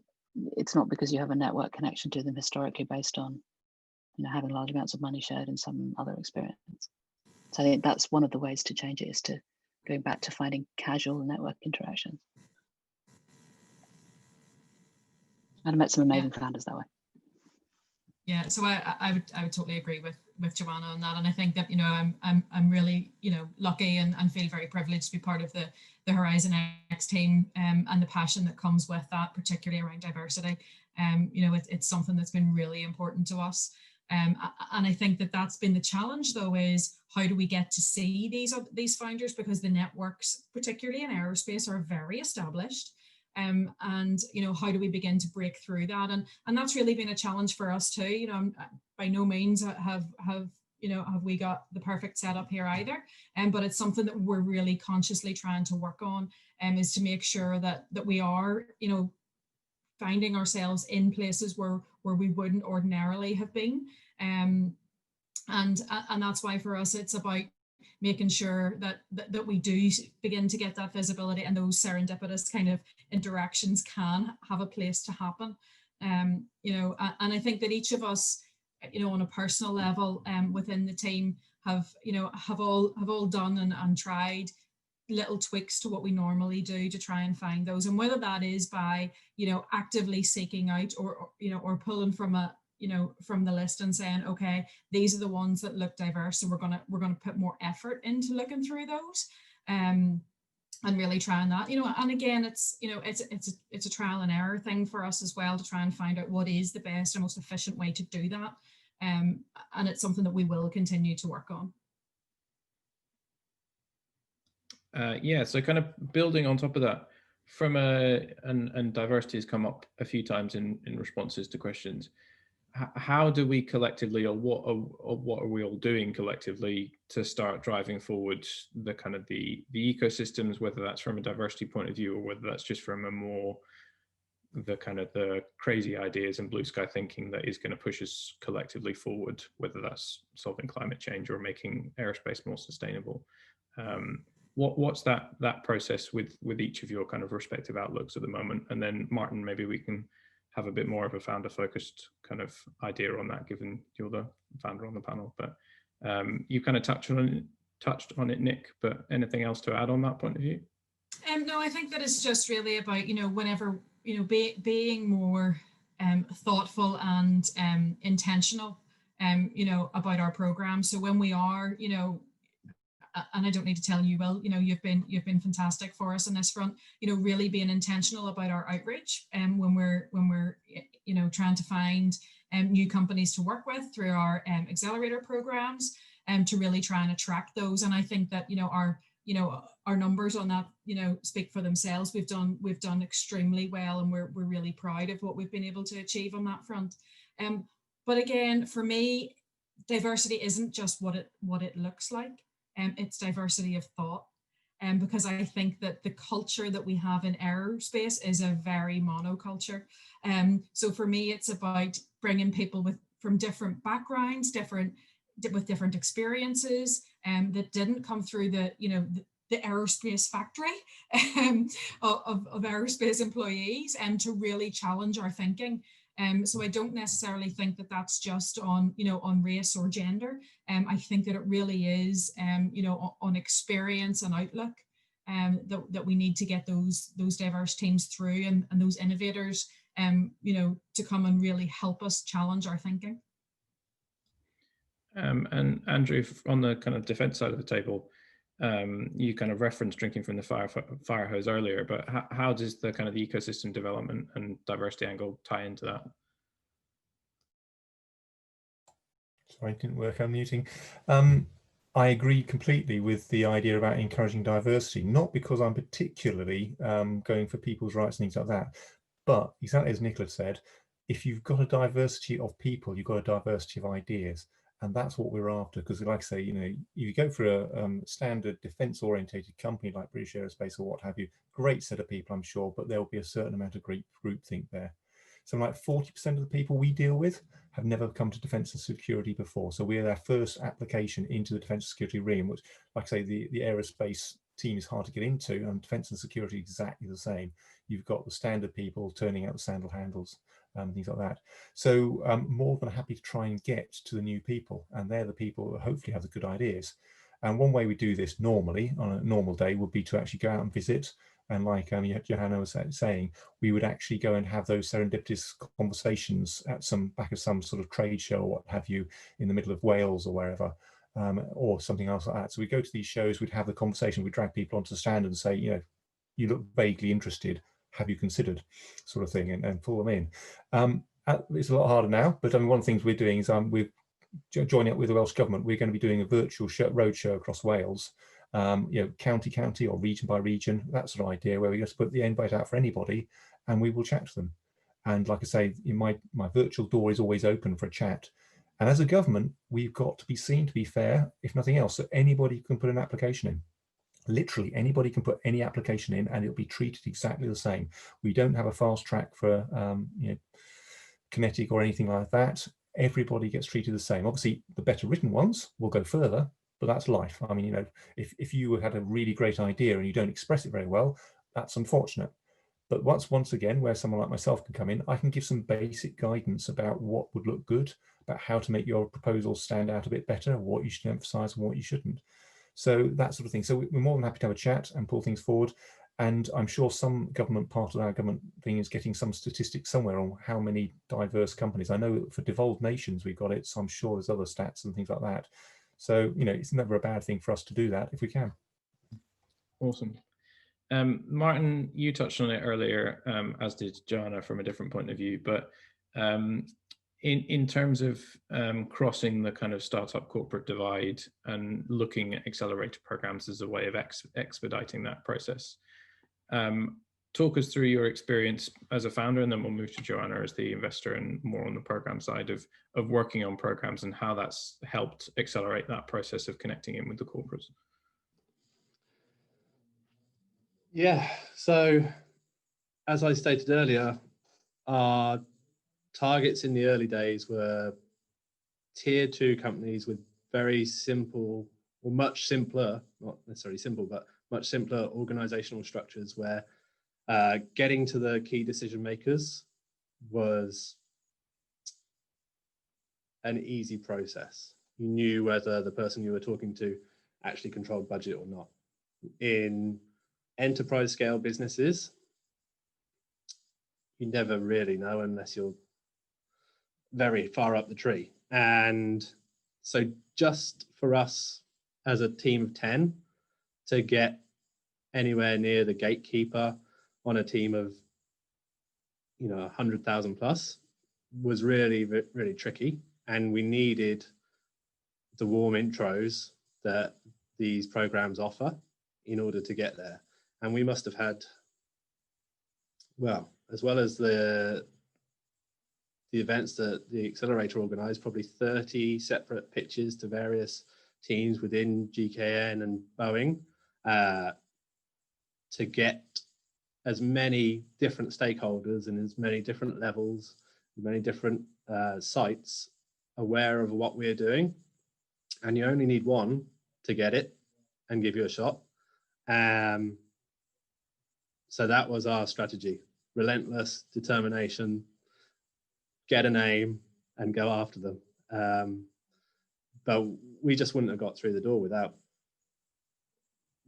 it's not because you have a network connection to them historically based on having large amounts of money shared in some other experience. So I think that's one of the ways to change it, is to going back to finding casual network interactions. And I met some amazing founders that way. Yeah, so I would totally agree with Johanna on that, and I think that I'm really lucky and feel very privileged to be part of the Horizon X team, and the passion that comes with that, particularly around diversity. It's something that's been really important to us, and I think that that's been the challenge though, is how do we get to see these founders, because the networks, particularly in aerospace, are very established. And how do we begin to break through that, and that's really been a challenge for us too. By no means have we got the perfect setup here either, but it's something that we're really consciously trying to work on, is to make sure that we are finding ourselves in places where we wouldn't ordinarily have been, and that's why for us it's about making sure that we do begin to get that visibility, and those serendipitous kind of interactions can have a place to happen. And I think that each of us, on a personal level, within the team have all done and tried little tweaks to what we normally do to try and find those, and whether that is by actively seeking out or pulling from the list and saying, okay, these are the ones that look diverse, so we're gonna put more effort into looking through those, and really trying that. And again, it's a trial and error thing for us as well, to try and find out what is the best and most efficient way to do that, and it's something that we will continue to work on. Yeah, so kind of building on top of that, and diversity has come up a few times in responses to questions. How do we collectively, or what are we all doing collectively to start driving forward the kind of the ecosystems, whether that's from a diversity point of view or whether that's just from a more the kind of the crazy ideas and blue sky thinking that is going to push us collectively forward, whether that's solving climate change or making aerospace more sustainable. What's that process with each of your kind of respective outlooks at the moment? And then Martin, maybe we can have a bit more of a founder focused kind of idea on that, given you're the founder on the panel. But you kind of touched on it, Nick, but anything else to add on that point of view? No, I think that it's just really about, whenever, being more thoughtful and intentional, about our program. So when we are, and I don't need to tell you, well, you've been fantastic for us on this front, really being intentional about our outreach, when we're trying to find new companies to work with through our accelerator programs, to really try and attract those. And I think that, our numbers on that, speak for themselves. We've done extremely well, and we're really proud of what we've been able to achieve on that front. But again, for me, diversity isn't just what it looks like. It's diversity of thought. Because I think that the culture that we have in aerospace is a very monoculture. So for me, it's about bringing people from different backgrounds, with different experiences, that didn't come through the aerospace factory of aerospace employees, and to really challenge our thinking. So I don't necessarily think that that's just on race or gender. I think that it really is on experience and outlook, that we need to get those diverse teams through, and those innovators to come and really help us challenge our thinking. And Andrew, on the kind of defence side of the table, you kind of referenced drinking from the fire hose earlier, but how does the kind of the ecosystem development and diversity angle tie into that? Sorry, it didn't work, I'm muting. I agree completely with the idea about encouraging diversity, not because I'm particularly going for people's rights and things like that, but exactly as Nicola said, if you've got a diversity of people, you've got a diversity of ideas. And that's what we're after, because like I say, you go for a standard defence-orientated company like British Aerospace or what have you, great set of people, I'm sure, but there'll be a certain amount of groupthink there. So like 40% of the people we deal with have never come to defence and security before. So we're their first application into the defence and security realm, which, like I say, the aerospace team is hard to get into, and defence and security exactly the same. You've got the standard people turning out the sandal handles. Things like that. So more than happy to try and get to the new people, and they're the people that hopefully have the good ideas. And one way we do this normally on a normal day would be to actually go out and visit, and like Johanna was saying, we would actually go and have those serendipitous conversations at back of some sort of trade show or what have you, in the middle of Wales or wherever, or something else like that. So we go to these shows, we'd have the conversation, we'd drag people onto the stand and say, you look vaguely interested, have you considered, sort of thing, and pull them in. It's a lot harder now, but one of the things we're doing is we're joining up with the Welsh Government. We're going to be doing a virtual roadshow across Wales, county or region by region, that sort of idea, where we just put the invite out for anybody and we will chat to them. And like I say, my virtual door is always open for a chat. And as a government, we've got to be seen to be fair, if nothing else, so anybody can put an application in. Literally anybody can put any application in and it'll be treated exactly the same. We don't have a fast track for kinetic or anything like that. Everybody gets treated the same. Obviously the better written ones will go further, but that's life. I mean, if you had a really great idea and you don't express it very well, that's unfortunate. But once again, where someone like myself can come in, I can give some basic guidance about what would look good, about how to make your proposal stand out a bit better, what you should emphasize and what you shouldn't. So that sort of thing. So we're more than happy to have a chat and pull things forward. And I'm sure some government part of our government thing is getting some statistics somewhere on how many diverse companies. I know for devolved nations we've got it, so I'm sure there's other stats and things like that. So, it's never a bad thing for us to do that if we can. Awesome. Martin, you touched on it earlier, as did Johanna from a different point of view, but in terms of crossing the kind of startup corporate divide and looking at accelerator programs as a way of expediting that process, talk us through your experience as a founder, and then we'll move to Johanna as the investor and more on the program side of working on programs and how that's helped accelerate that process of connecting in with the corporates. Yeah, so as I stated earlier, our targets in the early days were tier 2 companies with very simple, or much simpler, not necessarily simple, but much simpler organizational structures where getting to the key decision makers was an easy process. You knew whether the person you were talking to actually controlled budget or not. In enterprise scale businesses, you never really know unless you're very far up the tree. And so just for us as a team of 10 to get anywhere near the gatekeeper on a team of 100,000 plus was really, really tricky. And we needed the warm intros that these programs offer in order to get there. And we must have had, well as the events that the accelerator organized, probably 30 separate pitches to various teams within GKN and Boeing to get as many different stakeholders and as many different levels, many different sites aware of what we're doing. And you only need one to get it and give you a shot. So that was our strategy: relentless determination, get a name and go after them. But we just wouldn't have got through the door without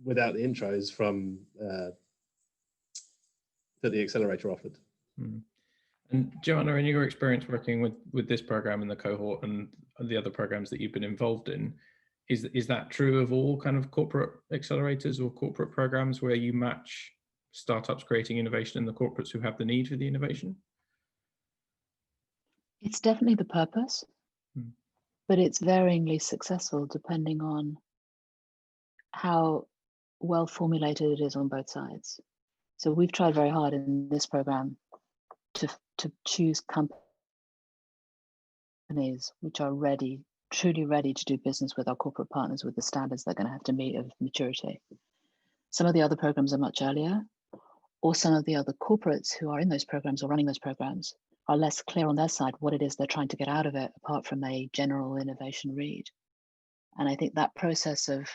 the intros from that the accelerator offered. And Johanna, in your experience working with this program and the cohort and the other programs that you've been involved in, is that true of all kind of corporate accelerators or corporate programs where you match startups creating innovation and the corporates who have the need for the innovation? It's definitely the purpose, but it's varyingly successful depending on how well formulated it is on both sides. So we've tried very hard in this program to choose companies which are ready, truly ready to do business with our corporate partners with the standards they're going to have to meet of maturity. Some of the other programs are much earlier, or some of the other corporates who are in those programs or running those programs are less clear on their side what it is they're trying to get out of it, apart from a general innovation read. And I think that process of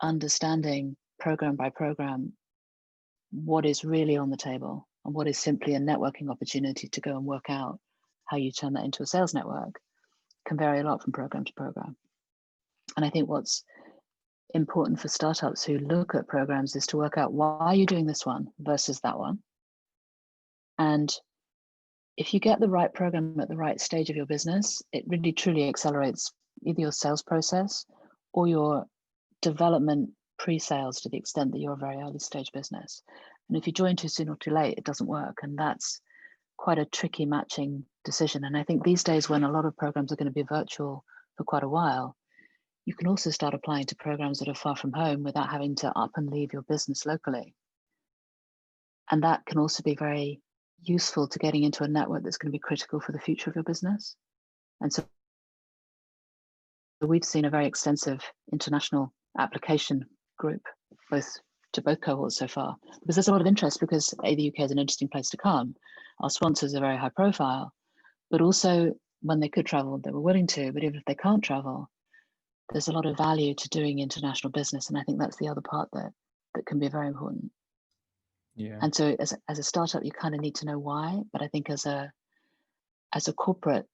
understanding program by program what is really on the table and what is simply a networking opportunity to go and work out how you turn that into a sales network can vary a lot from program to program. And I think what's important for startups who look at programs is to work out why are you doing this one versus that one. And if you get the right program at the right stage of your business, it really truly accelerates either your sales process or your development pre-sales to the extent that you're a very early stage business. And if you join too soon or too late, it doesn't work. And that's quite a tricky matching decision. And I think these days when a lot of programs are going to be virtual for quite a while, you can also start applying to programs that are far from home without having to up and leave your business locally. And that can also be very useful to getting into a network that's going to be critical for the future of your business. And so we've seen a very extensive international application group, to both cohorts so far, because there's a lot of interest, because the UK is an interesting place to come. Our sponsors are very high profile, but also when they could travel, they were willing to, but even if they can't travel, there's a lot of value to doing international business. And I think that's the other part that can be very important. Yeah. And so as a startup, you kind of need to know why, but I think as a corporate,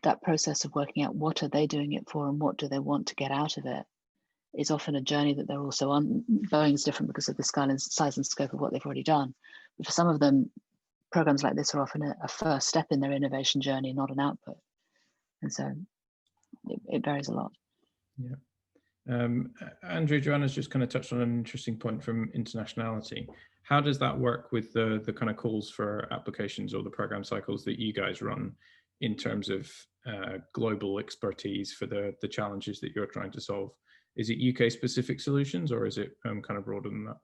that process of working out what are they doing it for and what do they want to get out of it is often a journey that they're also on. Boeing's different because of the size and scope of what they've already done. But for some of them, programs like this are often a first step in their innovation journey, not an output. And so it varies a lot. Yeah. Andrew, Johanna's just kind of touched on an interesting point from internationality. How does that work with the kind of calls for applications or the program cycles that you guys run in terms of global expertise for the challenges that you're trying to solve? Is it UK specific solutions, or is it kind of broader than that?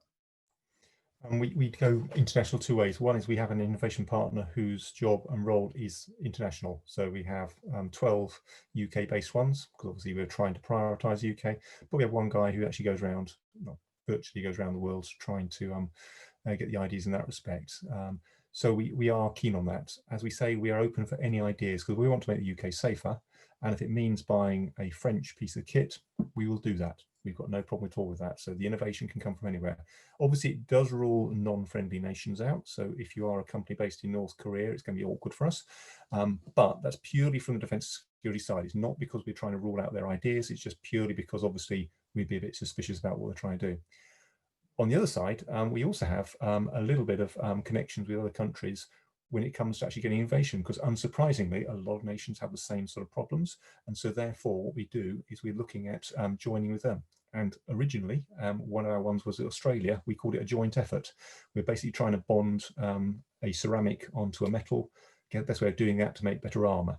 We go international two ways. One is we have an innovation partner whose job and role is international. So we have 12 UK-based ones, because obviously we're trying to prioritise UK. But we have one guy who actually goes around, virtually goes around the world, trying to get the ideas in that respect. So we are keen on that. As we say, we are open for any ideas because we want to make the UK safer. And if it means buying a French piece of kit, we will do that. We've got no problem at all with that. So the innovation can come from anywhere. Obviously, it does rule non-friendly nations out. So if you are a company based in North Korea, it's going to be awkward for us. But that's purely from the defence security side. It's not because we're trying to rule out their ideas. It's just purely because obviously we'd be a bit suspicious about what they're trying to do. On the other side, we also have a little bit of connections with other countries when it comes to actually getting innovation, because unsurprisingly, a lot of nations have the same sort of problems. And so therefore, what we do is we're looking at joining with them. And originally, one of our ones was Australia. We called it a joint effort. We're basically trying to bond a ceramic onto a metal, get the best way of doing that to make better armor.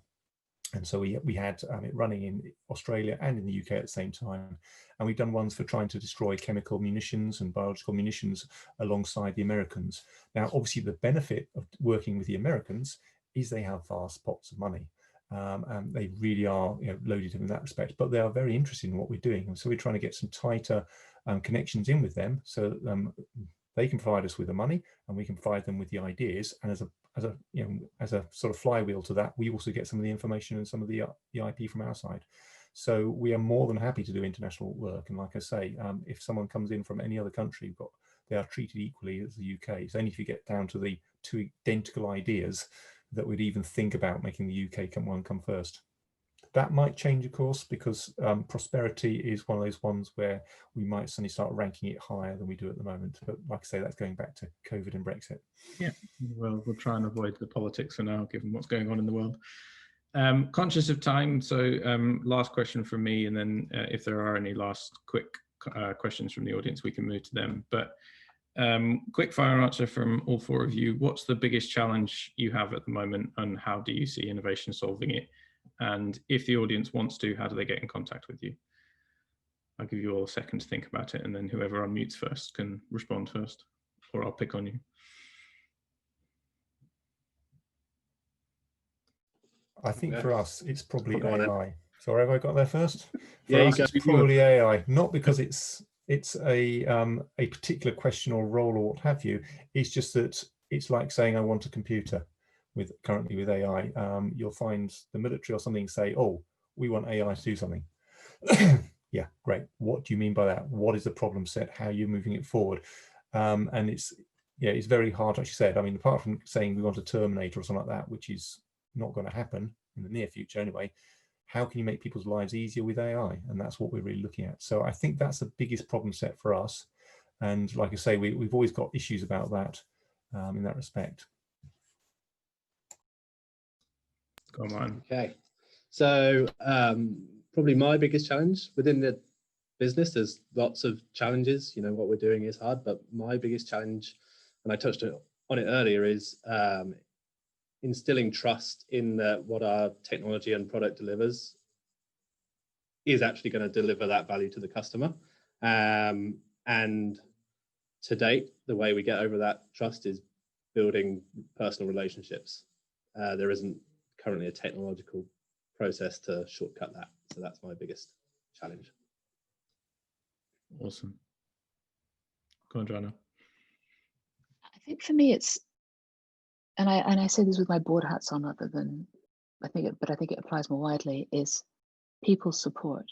And so we had it running in Australia and in the UK at the same time. And we've done ones for trying to destroy chemical munitions and biological munitions alongside the Americans. Now, obviously, the benefit of working with the Americans is they have vast pots of money. And they really are loaded in that respect, but they are very interested in what we're doing. And so we're trying to get some tighter connections in with them so that they can provide us with the money and we can provide them with the ideas. And as a sort of flywheel to that, we also get some of the information and some of the IP from our side. So we are more than happy to do international work. And like I say, if someone comes in from any other country, they are treated equally as the UK. It's only if you get down to the two identical ideas that we'd even think about making the UK come first. That might change, of course, because prosperity is one of those ones where we might suddenly start ranking it higher than we do at the moment. But like I say, that's going back to COVID and Brexit. Yeah, well, we'll try and avoid the politics for now, given what's going on in the world. Conscious of time, so last question from me, and then if there are any last quick questions from the audience, we can move to them. But quick fire answer from all four of you. What's the biggest challenge you have at the moment, and how do you see innovation solving it? And if the audience wants to, how do they get in contact with you? I'll give you all a second to think about it, and then whoever unmutes first can respond first, or I'll pick on you. I think for us, it's probably AI. Sorry, have I got there first? For yeah, us, it's probably AI, not because it's a particular question or role or what have you. It's just that it's like saying I want a computer. Currently with AI, you'll find the military or something say, "Oh, we want AI to do something." Yeah, great. What do you mean by that? What is the problem set? How are you moving it forward? And it's very hard to actually say it. I mean, apart from saying we want a Terminator or something like that, which is not going to happen in the near future anyway, how can you make people's lives easier with AI? And that's what we're really looking at. So I think that's the biggest problem set for us. And like I say, we've always got issues about that in that respect. Come on. Okay, so probably my biggest challenge within the business, there's lots of challenges, what we're doing is hard, but my biggest challenge, and I touched on it earlier, is instilling trust in what our technology and product delivers is actually going to deliver that value to the customer. And to date, the way we get over that trust is building personal relationships. There isn't currently a technological process to shortcut that. So that's my biggest challenge. Awesome. Go on, Johanna. I think for me it's, and I say this with my board hats on rather than, but I think it applies more widely, is people support.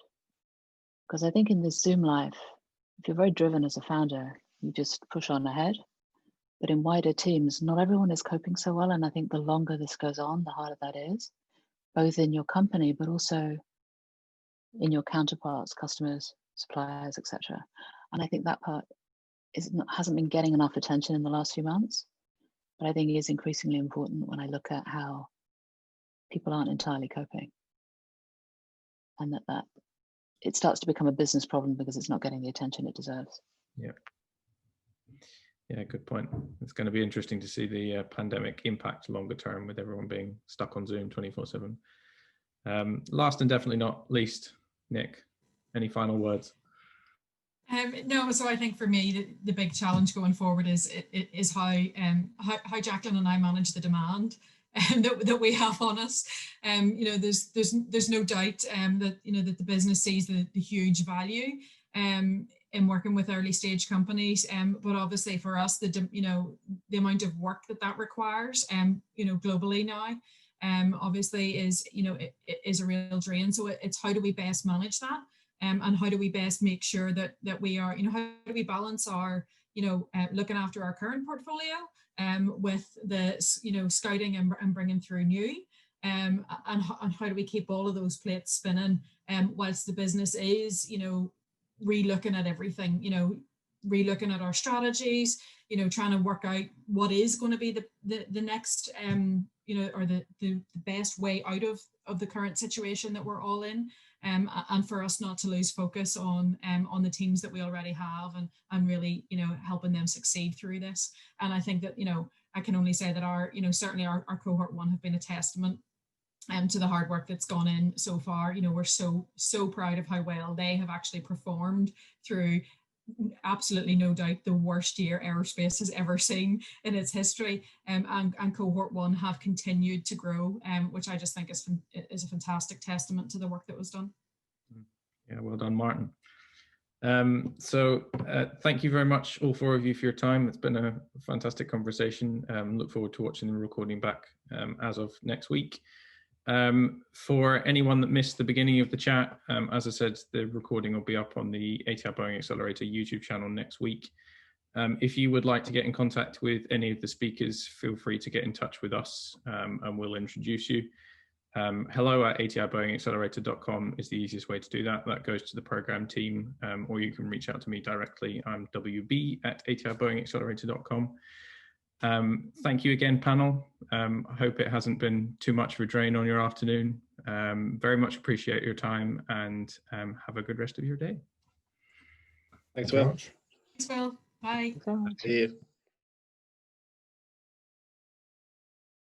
Because I think in this Zoom life, if you're very driven as a founder, you just push on ahead. But in wider teams, not everyone is coping so well. And I think the longer this goes on, the harder that is, both in your company, but also in your counterparts, customers, suppliers, etc. And I think that part hasn't been getting enough attention in the last few months. But I think it is increasingly important when I look at how people aren't entirely coping. And that it starts to become a business problem because it's not getting the attention it deserves. Yeah. Yeah, good point. It's going to be interesting to see the pandemic impact longer term with everyone being stuck on Zoom 24/7. Last and definitely not least, Nick, any final words? No, so I think for me, the big challenge going forward is how Jacqueline and I manage the demand that we have on us. There's no doubt that that the business sees the huge value in working with early stage companies. But obviously for us, the amount of work that requires, globally now, obviously is, is a real drain. So it's how do we best manage that? And how do we best make sure that we are, how do we balance our, looking after our current portfolio with the, scouting and bringing through new, and how do we keep all of those plates spinning whilst the business is, re-looking at everything, re-looking at our strategies, trying to work out what is going to be the next, or the best way out of the current situation that we're all in, and for us not to lose focus on the teams that we already have, and really, helping them succeed through this. And I think that, I can only say that our, certainly our cohort 1 have been a testament to the hard work that's gone in so far. We're so proud of how well they have actually performed through, absolutely no doubt, the worst year aerospace has ever seen in its history, and cohort 1 have continued to grow, which I just think is a fantastic testament to the work that was done. Yeah, well done, Martin. So thank you very much, all 4 of you, for your time. It's been a fantastic conversation. Look forward to watching the recording back as of next week. For anyone that missed the beginning of the chat, as I said, the recording will be up on the ATI Boeing Accelerator YouTube channel next week. If you would like to get in contact with any of the speakers, feel free to get in touch with us, and we'll introduce you. hello@atiboeingaccelerator.com is the easiest way to do that. That goes to the program team, or you can reach out to me directly. I'm wb@atiboeingaccelerator.com. Thank you again, panel. I hope it hasn't been too much of a drain on your afternoon. Very much appreciate your time, and have a good rest of your day. Thanks, Will. Thanks, Will. Bye. Thanks very much. See you.